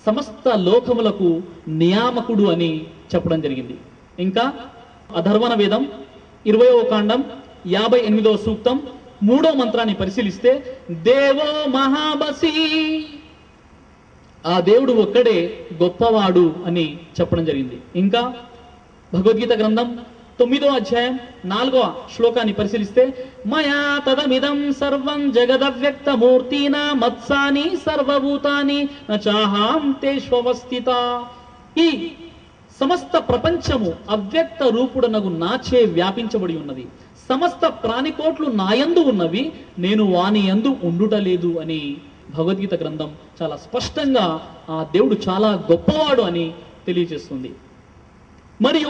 సమస్త లోకములకు నియామకుడు అని చెప్పడం జరిగింది. ఇంకా అధర్వణ వేదం 20వ కాండం 58వ సూక్తం 3వ మంత్రాన్ని పరిశీలిస్తే దేవో మహాబసి, ఆ దేవుడు ఒక్కడే గొప్పవాడు అని చెప్పడం జరిగింది. ఇంకా భగవద్గీత గ్రంథం 9వ అధ్యాయం 4వ శ్లోకాన్ని పరిశీలిస్తే మయా తదమిదం సర్వం జగదవ్యక్తమూర్తినా మత్సాని సర్వభూతాని నచాహాం తేష్వస్థిత. ఈ సమస్త ప్రపంచము అవ్యక్త రూపుడనగు నాచే వ్యాపించబడి ఉన్నది. సమస్త ప్రాణికోట్లు నాయందు ఉన్నవి, నేను వాని యందు ఉండుటలేదు అని భగవద్గీత గ్రంథం చాలా స్పష్టంగా ఆ దేవుడు చాలా గొప్పవాడు అని తెలియజేస్తుంది. మరియు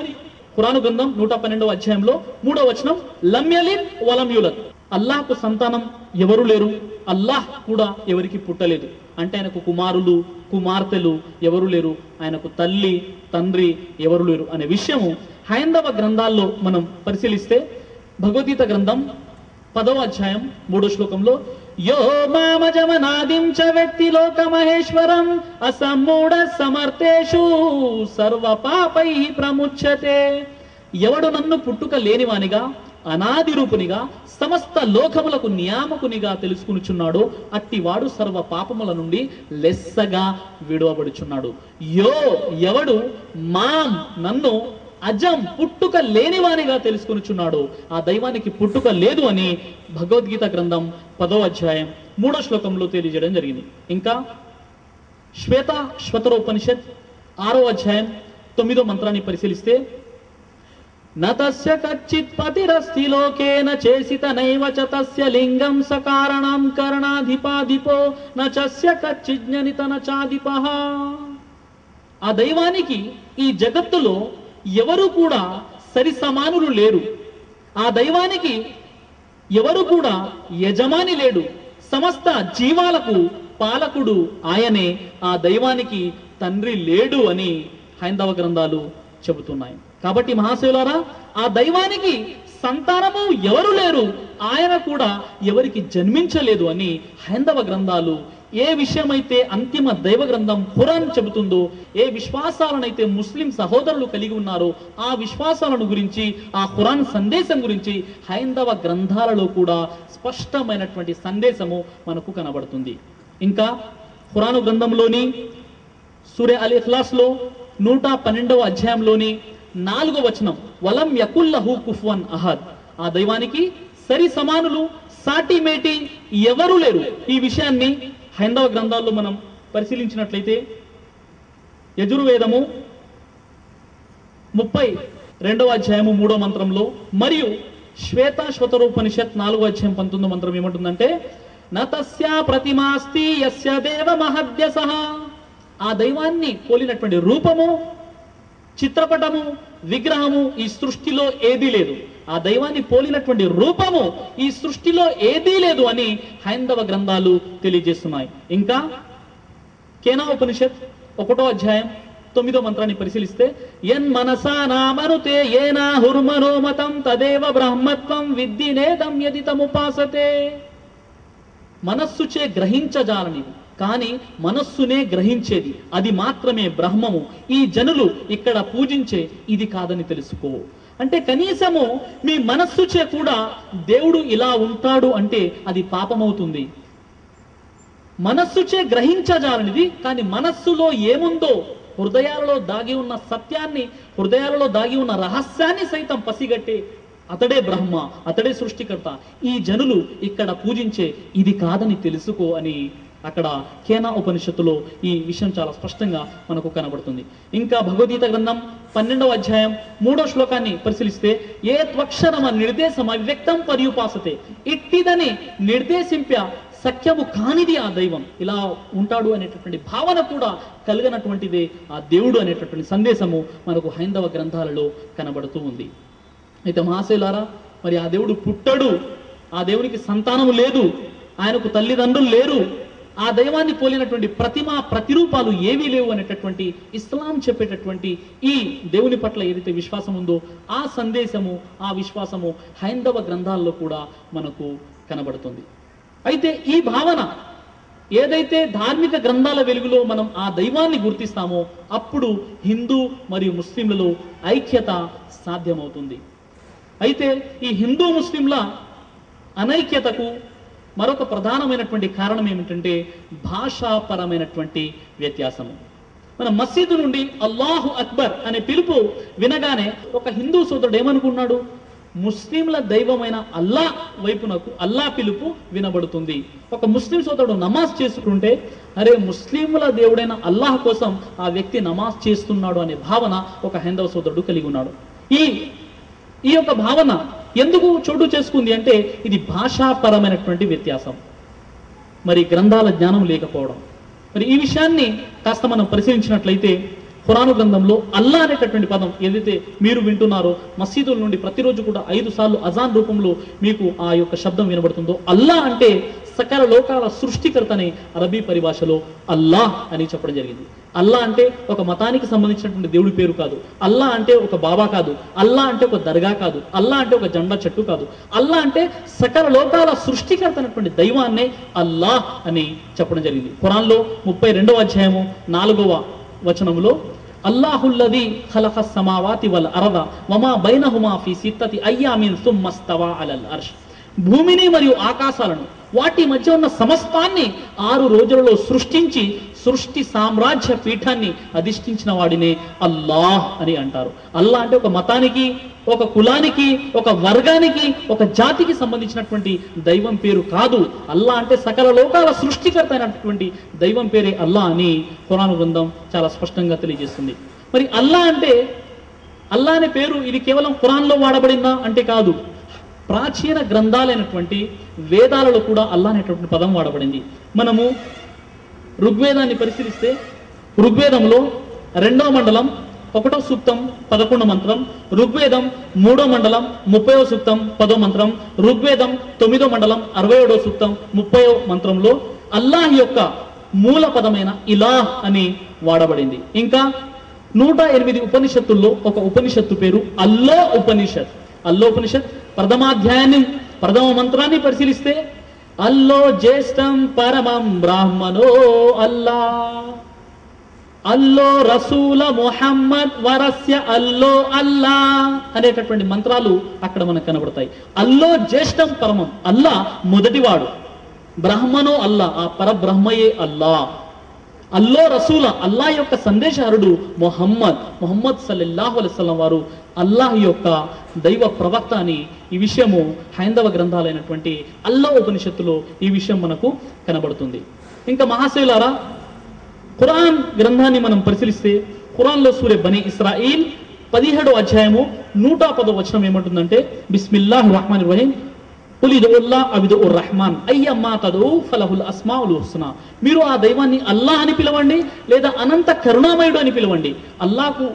ఖురాను గ్రంథం 112వ అధ్యాయంలో 3వ వచనం లం యలిద్ వలం యూలద్, అల్లాహ్కు సంతానం ఎవరు లేరు, అల్లాహ్ కూడా ఎవరికి పుట్టలేదు. అంటే ఆయనకు కుమారులు కుమార్తెలు ఎవరు లేరు, ఆయనకు తల్లి తండ్రి ఎవరు లేరు అనే విషయము హైందవ గ్రంథాల్లో మనం పరిశీలిస్తే భగవద్గీత గ్రంథం 10వ అధ్యాయం 3వ శ్లోకంలో యో మామజమనాదిం చ వ్యక్తి లోక మహేశ్వరం అసమ్మూఢ సమర్థేషు సర్వ పాపై ప్రముచ్యతే. ఎవడు నన్ను పుట్టుక లేనివానిగా అనాది రూపునిగా సమస్త లోకములకు నియామకునిగా తెలుసుకునిచున్నాడో అట్టివాడు సర్వ పాపముల నుండి లెస్సగా విడువబడుచున్నాడు. యో ఎవడు మాం నన్ను అజం పుట్టుక లేనివానిగా తెలుసుకునిచున్నాడు, ఆ దైవానికి పుట్టుక లేదు అని భగవద్గీత గ్రంథం 10వ అధ్యాయం 3వ శ్లోకంలో తెలియజేయడం జరిగింది. ఇంకా శ్వేతోపనిషత్ 6వ అధ్యాయం 9వ మంత్రాన్ని పరిశీలిస్తే నతస్య కచ్చిత్ పతిరస్తి లోకేన చేసిత నైవ చ తస్య లింగం సకారణం కరణాధిపాధిపో నచస్య కచ్చిజ్ఞనిత నచాధిపః. ఆ దైవానికి ఈ జగత్తులో ఎవరు కూడా సరి సమానులు లేరు. ఆ దైవానికి ఎవరు కూడా యజమాని లేడు. సమస్త జీవాలకు పాలకుడు ఆయనే. ఆ దైవానికి తండ్రి లేడు అని హైందవ గ్రంథాలు చెబుతున్నాయి. కాబట్టి మహాశివులారా, ఆ దైవానికి సంతానము ఎవరు లేరు, ఆయన కూడా ఎవరికి జన్మించలేదు అని హైందవ గ్రంథాలు ఏ విషయమైతే అంతిమ దైవ గ్రంథం ఖురాన్ చెబుతుందో, ఏ విశ్వాసాలనైతే ముస్లిం సహోదరులు కలిగి ఉన్నారో ఆ విశ్వాసాలను గురించి, ఆ ఖురాన్ సందేశం గురించి హైందవ గ్రంథాలలో కూడా స్పష్టమైనటువంటి సందేశము మనకు కనబడుతుంది. ఇంకా ఖురాను గ్రంథంలోని సూరే అల్ ఇఖ్లాస్ లో 112వ అధ్యాయంలోని 4వ వచనం వలం యకుల్లహు కుఫువన్ అహద్, ఆ దైవానికి సరి సమానులు సాటి మేటి ఎవరు లేరు. ఈ విషయాన్ని హైందవ గ్రంథాల్లో మనం పరిశీలించినట్లయితే యజుర్వేదము 32వ అధ్యాయము 3వ మంత్రంలో మరియు శ్వేతోపనిషత్ 4వ అధ్యాయం 19వ మంత్రం ఏమంటుందంటే నతస్యా ప్రతిమాస్తి యస్య దేవ మహద్యసః, ఆ దైవాన్ని పోలినటువంటి రూపము, చిత్రపటము, విగ్రహము ఈ సృష్టిలో ఏదీ లేదు. ఆ దైవాన్ని పోలినటువంటి రూపము ఈ సృష్టిలో ఏదీ లేదు అని హైందవ గ్రంథాలు తెలియజేస్తున్నాయి. ఇంకా కేనా ఉపనిషత్ 1వ అధ్యాయం 9వ మంత్రాన్ని పరిశీలిస్తే యన్ మనసా నామనుతే ఏనా హుర్మనోమతం తదేవ బ్రహ్మత్వం విద్దినేదం యది తముపాసతే. మనస్సుచే గ్రహించజాలనిది కానీ మనస్సునే గ్రహించేది, అది మాత్రమే బ్రహ్మము. ఈ జనులు ఇక్కడ పూజించే ఇది కాదని తెలుసుకో. అంటే కనీసము మీ మనస్సుచే కూడా దేవుడు ఇలా ఉంటాడు అంటే అది పాపమవుతుంది. మనస్సుచే గ్రహించజాలనిది, కానీ మనస్సులో ఏముందో, హృదయాలలో దాగి ఉన్న సత్యాన్ని, హృదయాలలో దాగి ఉన్న రహస్యాన్ని సైతం పసిగట్టే అతడే బ్రహ్మ, అతడే సృష్టికర్త. ఈ జనులు ఇక్కడ పూజించే ఇది కాదని తెలుసుకో అని అక్కడ కేనా ఉపనిషత్తులో ఈ విషయం చాలా స్పష్టంగా మనకు కనబడుతుంది. ఇంకా భగవద్గీత గ్రంథం 12వ అధ్యాయం 3వ శ్లోకాన్ని పరిశీలిస్తే ఏ త్వక్షరమ నిర్దేశం అవ్యక్తం పర్యుపాసతే, ఇట్టిదని నిర్దేశింప సఖ్యము కానిది ఆ దైవం, ఇలా ఉంటాడు అనేటటువంటి భావన కూడా కలిగినటువంటిదే ఆ దేవుడు అనేటటువంటి సందేశము మనకు హైందవ గ్రంథాలలో కనబడుతూ ఉంది. అయితే మహాశైలారా, మరి ఆ దేవుడు పుట్టడు, ఆ దేవునికి సంతానము లేదు, ఆయనకు తల్లిదండ్రులు లేరు, ఆ దైవాన్ని పోలినటువంటి ప్రతిరూపాలు ఏవీ లేవు అనేటటువంటి ఇస్లాం చెప్పేటటువంటి ఈ దేవుని పట్ల ఏదైతే విశ్వాసం ఉందో ఆ సందేశము, ఆ విశ్వాసము హైందవ గ్రంథాల్లో కూడా మనకు కనబడుతుంది. అయితే ఈ భావన ఏదైతే ధార్మిక గ్రంథాల వెలుగులో మనం ఆ దైవాన్ని గుర్తిస్తామో అప్పుడు హిందూ మరియు ముస్లింలలో ఐక్యత సాధ్యమవుతుంది. అయితే ఈ హిందూ ముస్లింల అనైక్యతకు మరొక ప్రధానమైనటువంటి కారణం ఏమిటంటే భాషాపరమైనటువంటి వ్యత్యాసము. మన మసీదు నుండి అల్లాహు అక్బర్ అనే పిలుపు వినగానే ఒక హిందూ సోదరుడు ఏమనుకున్నాడు? ముస్లింల దైవమైన అల్లా వైపునకు అల్లా పిలుపు వినబడుతుంది. ఒక ముస్లిం సోదరుడు నమాజ్ చేసుకుంటే అరే ముస్లింల దేవుడైన అల్లాహ్ కోసం ఆ వ్యక్తి నమాజ్ చేస్తున్నాడు అనే భావన ఒక హైందవ సోదరుడు కలిగి ఉన్నాడు. ఈ యొక్క భావన ఎందుకు చోటు చేసుకుంది అంటే ఇది భాషాపరమైనటువంటి వ్యత్యాసం, మరి గ్రంథాల జ్ఞానం లేకపోవడం. మరి ఈ విషయాన్ని కాస్త మనం పరిశీలించినట్లయితే ఖురాను గ్రంథంలో అల్లా అనేటటువంటి పదం ఏదైతే మీరు వింటున్నారో మసీదుల నుండి ప్రతిరోజు కూడా 5 సార్లు అజాన్ రూపంలో మీకు ఆ యొక్క శబ్దం వినబడుతుందో, అల్లా అంటే సకల లోకాల సృష్టికర్త అనే అరబీ పరిభాషలో అల్లాహ్ అని చెప్పడం జరిగింది. అల్లా అంటే ఒక మతానికి సంబంధించినటువంటి దేవుడి పేరు కాదు, అల్లా అంటే ఒక బాబా కాదు, అల్లా అంటే ఒక దర్గా కాదు, అల్లా అంటే ఒక జెండా చెట్టు కాదు. అల్లా అంటే సకల లోకాల సృష్టికర్త అనేటువంటి దైవాన్నే అల్లాహ్ అని చెప్పడం జరిగింది. ఖురాన్లో 32వ అధ్యాయము 4వ వచనంలో అల్లాహుల్లదీ ఖలఖస్ సమావాతి వల్ అరద వమా బైనహుమా ఫీ సిత్తతి అయ్యామిన్ సుమ్మస్తవా అలల్ అర్ష్, భూమిని మరియు ఆకాశాలను వాటి మధ్య ఉన్న సమస్తాన్ని 6 రోజులలో సృష్టించి సృష్టి సామ్రాజ్య పీఠాన్ని అధిష్ఠించిన వాడినే అల్లాహ్ అని అంటారు. అల్లా అంటే ఒక మతానికి, ఒక కులానికి, ఒక వర్గానికి, ఒక జాతికి సంబంధించినటువంటి దైవం పేరు కాదు. అల్లా అంటే సకల లోకాల సృష్టికర్త అయినటువంటి దైవం పేరే అల్లా అని ఖురాను గ్రంథం చాలా స్పష్టంగా తెలియజేస్తుంది. మరి అల్లా అంటే అల్లా అనే పేరు ఇది కేవలం ఖురాన్లో వాడబడిందా అంటే కాదు, ప్రాచీన గ్రంథాలైనటువంటి వేదాలలో కూడా అల్లా అనేటువంటి పదం వాడబడింది. మనము ఋగ్వేదాన్ని పరిశీలిస్తే ఋగ్వేదంలో 2వ మండలం 1వ సూక్తం 11వ మంత్రం, ఋగ్వేదం 3వ మండలం 30వ సూక్తం 10వ మంత్రం, ఋగ్వేదం 9వ మండలం 67వ సూక్తం 30వ మంత్రంలో అల్లాహ్ యొక్క మూల పదమైన ఇలాహ్ అని వాడబడింది. ఇంకా 108 ఉపనిషత్తుల్లో ఒక ఉపనిషత్తు పేరు అల్లో ఉపనిషత్. అల్లో ఉపనిషత్ ప్రథమాధ్యాయాన్ని 1వ మంత్రాన్ని పరిశీలిస్తే అల్లో జ్యేష్టం పరమం బ్రాహ్మణో అల్లా, అల్లో రసూల ముహమ్మద్ వరస్య అల్లో అల్లా అనేటటువంటి మంత్రాలు అక్కడ మనకు కనబడతాయి. అల్లో జ్యేష్టం పరమం, అల్లా మొదటివాడు, బ్రహ్మనో అల్లా ఆ పరబ్రహ్మయే అల్లా, అల్లో రసూల అల్లా యొక్క సందేశహరుడు ముహమ్మద్ సల్లల్లాహు అలైహి వసల్లం వారు అల్లాహ్ యొక్క దైవ ప్రవక్త అని ఈ విషయము హైందవ గ్రంథాలైనటువంటి అల్లా ఉపనిషత్తులో ఈ విషయం మనకు కనబడుతుంది. ఇంకా మహాశయులారా, ఖురాన్ గ్రంథాన్ని మనం పరిశీలిస్తే ఖురాన్లో సూరే బనీ ఇస్రాయిల్ 17వ అధ్యాయము 110వ వచనం ఏమంటుందంటే బిస్మిల్లాహిర్ రహ్మానిర్ రహీం కుల్ ఇదుల్లాహ్ అవిదుర్ రహ్మాన్ అయ్యమ్మా తదూ ఫలహుల్ అస్మాఉల్ హుస్నా, మీరు ఆ దైవాన్ని అల్లా అని పిలవండి లేదా అనంత కరుణామయుడు అని పిలవండి, అల్లాహకు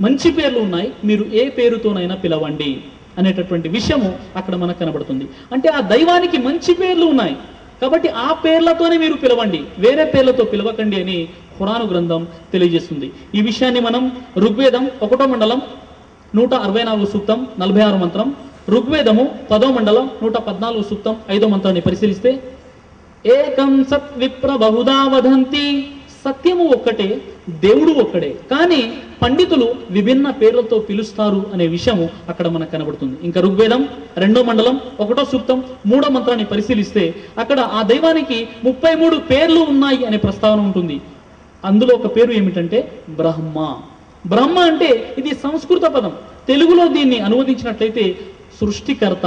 మంచి పేర్లు ఉన్నాయి, మీరు ఏ పేరుతోనైనా పిలవండి అనేటటువంటి విషయము అక్కడ మనకు కనబడుతుంది. అంటే ఆ దైవానికి మంచి పేర్లు ఉన్నాయి కాబట్టి ఆ పేర్లతోనే మీరు పిలవండి, వేరే పేర్లతో పిలవకండి అని ఖురాను గ్రంథం తెలియజేస్తుంది. ఈ విషయాన్ని మనం ఋగ్వేదం 1వ మండలం 164వ సూక్తం 46వ మంత్రం, ఋగ్వేదము 10వ మండలం 114వ సూక్తం 5వ మంత్రాన్ని పరిశీలిస్తే ఏకం సత్ విప్ర బహుదా వదంతి, సత్యము ఒక్కటే, దేవుడు ఒక్కడే, కానీ పండితులు విభిన్న పేర్లతో పిలుస్తారు అనే విషయము అక్కడ మనకు కనబడుతుంది. ఇంకా ఋగ్వేదం 2వ మండలం 1వ సూక్తం 3వ మంత్రాన్ని పరిశీలిస్తే అక్కడ ఆ దైవానికి 33 పేర్లు ఉన్నాయి అనే ప్రస్తావన ఉంటుంది. అందులో ఒక పేరు ఏమిటంటే బ్రహ్మ. బ్రహ్మ అంటే ఇది సంస్కృత పదం, తెలుగులో దీన్ని అనువదించినట్లయితే సృష్టికర్త,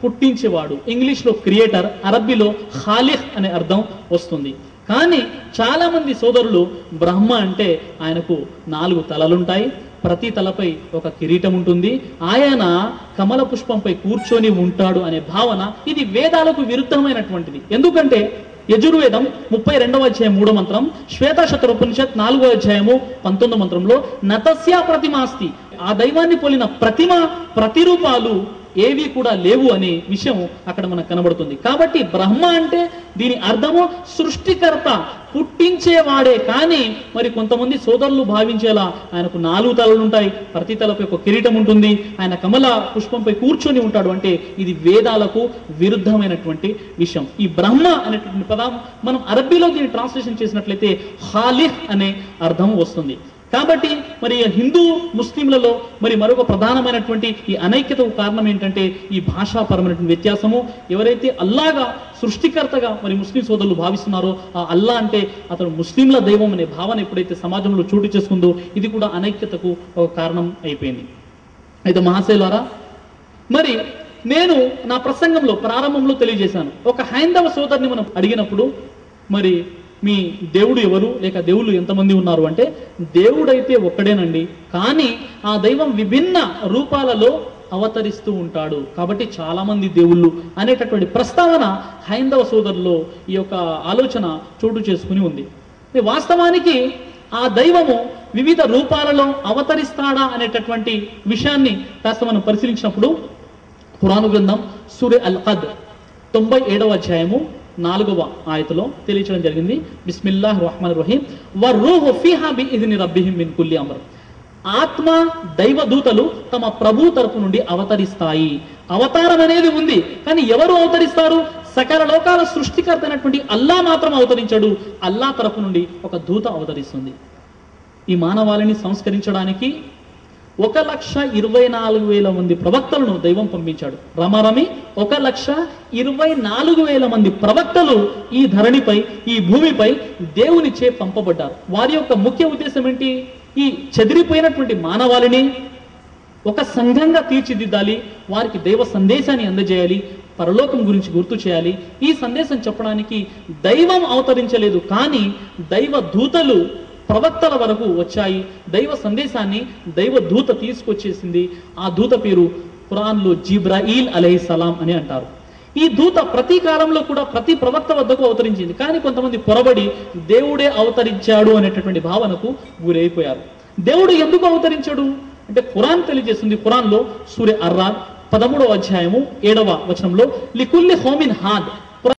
పుట్టించేవాడు, ఇంగ్లీష్లో క్రియేటర్, అరబ్బీలో ఖాలిక్ అనే అర్థం వస్తుంది. కానీ చాలా మంది సోదరులు బ్రహ్మ అంటే ఆయనకు 4 తలలుంటాయి, ప్రతి తలపై ఒక కిరీటం ఉంటుంది, ఆయన కమల పుష్పంపై కూర్చొని ఉంటాడు అనే భావన ఇది వేదాలకు విరుద్ధమైనటువంటిది. ఎందుకంటే యజుర్వేదం 32వ అధ్యాయం 3వ మంత్రం, శ్వేతాశతర ఉపనిషత్ 4వ అధ్యాయము 19వ మంత్రంలో నతస్య ప్రతిమాస్తి, ఆ దైవాన్ని పోలిన ప్రతిమ ప్రతిరూపాలు ఏవి కూడా లేవు అనే విషయం అక్కడ మనకు కనబడుతుంది. కాబట్టి బ్రహ్మ అంటే దీని అర్థము సృష్టికర్త, పుట్టించేవాడే. కానీ మరి కొంతమంది సోదరులు భావించేలా ఆయనకు 4 తలలు ఉంటాయి, ప్రతి తలపై ఒక కిరీటం ఉంటుంది, ఆయన కమల పుష్పంపై కూర్చొని ఉంటాడు అంటే ఇది వేదాలకు విరుద్ధమైనటువంటి విషయం. ఈ బ్రహ్మ అనేటువంటి పదం మనం అరబ్బీలో దీన్ని ట్రాన్స్లేషన్ చేసినట్లయితే ఖాలిక్ అనే అర్థం వస్తుంది. కాబట్టి మరి హిందూ ముస్లింలలో మరి మరొక ప్రధానమైనటువంటి ఈ అనైక్యతకు కారణం ఏంటంటే ఈ భాషాపరమైనటువంటి వ్యత్యాసము. ఎవరైతే అల్లాగా సృష్టికర్తగా మరి ముస్లిం సోదరులు భావిస్తున్నారో ఆ అల్లా అంటే అతడు ముస్లింల దైవం అనే భావన ఎప్పుడైతే సమాజంలో చోటు చేసుకుందో ఇది కూడా అనైక్యతకు ఒక కారణం అయిపోయింది. అయితే మహాశయులారా, మరి నేను నా ప్రసంగంలో ప్రారంభంలో తెలియజేశాను, ఒక హైందవ సోదరుని మనం అడిగినప్పుడు మరి మీ దేవుడు ఎవరు, లేక దేవుళ్ళు ఎంతమంది ఉన్నారు అంటే దేవుడైతే ఒక్కడేనండి, కానీ ఆ దైవం విభిన్న రూపాలలో అవతరిస్తూ ఉంటాడు, కాబట్టి చాలా మంది దేవుళ్ళు అనేటటువంటి ప్రస్తావన హైందవ సోదరులో ఈ యొక్క ఆలోచన చోటు చేసుకుని ఉంది. వాస్తవానికి ఆ దైవము వివిధ రూపాలలో అవతరిస్తాడా అనేటటువంటి విషయాన్ని కాస్త మనం పరిశీలించినప్పుడు ఖురాను గ్రంథం సూరే అల్ ఖద్ 97వ అధ్యాయము 4వ ఆయతలో తెలియచేయడం జరిగింది. బిస్మిల్లాహిర్ రహ్మానిర్ రహీం వరూహు ఫీహా బిఇజ్ని రబ్బిహిం మిన్ కుల్లి అమ్ర్. ఆత్మ, దైవదూతలు తమ ప్రభు తరపు నుండి అవతరిస్తాయి. అవతారం అనేది ఉంది, కానీ ఎవరు అవతరిస్తారు? సకల లోకాల సృష్టికర్త అయినటువంటి అల్లా మాత్రం అవతరించడు. అల్లా తరపు నుండి ఒక దూత అవతరిస్తుంది. ఈ మానవాళిని సంస్కరించడానికి 1,24,000 మంది ప్రవక్తలను దైవం పంపించాడు. రమారమి 1,24,000 మంది ప్రవక్తలు ఈ ధరణిపై, ఈ భూమిపై దేవునిచే పంపబడ్డారు. వారి యొక్క ముఖ్య ఉద్దేశం ఏంటి? ఈ చెదిరిపోయినటువంటి మానవాళిని ఒక సంఘంగా తీర్చిదిద్దాలి, వారికి దైవ సందేశాన్ని అందజేయాలి, పరలోకం గురించి గుర్తు చేయాలి. ఈ సందేశం చెప్పడానికి దైవం అవతరించలేదు, కానీ దైవ దూతలు ప్రవక్తల వరకు వచ్చాయి. దైవ సందేశాన్ని దైవ దూత తీసుకొచ్చేసింది. ఆ దూత పేరు ఖురాన్లో జిబ్రాయిల్ అలైహిస్సలాం అని అంటారు. ఈ దూత ప్రతి కాలంలో కూడా ప్రతి ప్రవక్త వద్దకు అవతరించింది, కానీ కొంతమంది పొరబడి దేవుడే అవతరించాడు అనేటటువంటి భావనకు గురైపోయారు. దేవుడు ఎందుకు అవతరించాడు అంటే ఖురాన్ తెలియజేస్తుంది. ఖురాన్లో సూరే అర్రాద్ 13వ అధ్యాయము 7వ వచనంలో లికుల్లి హోమిన్ హాద్,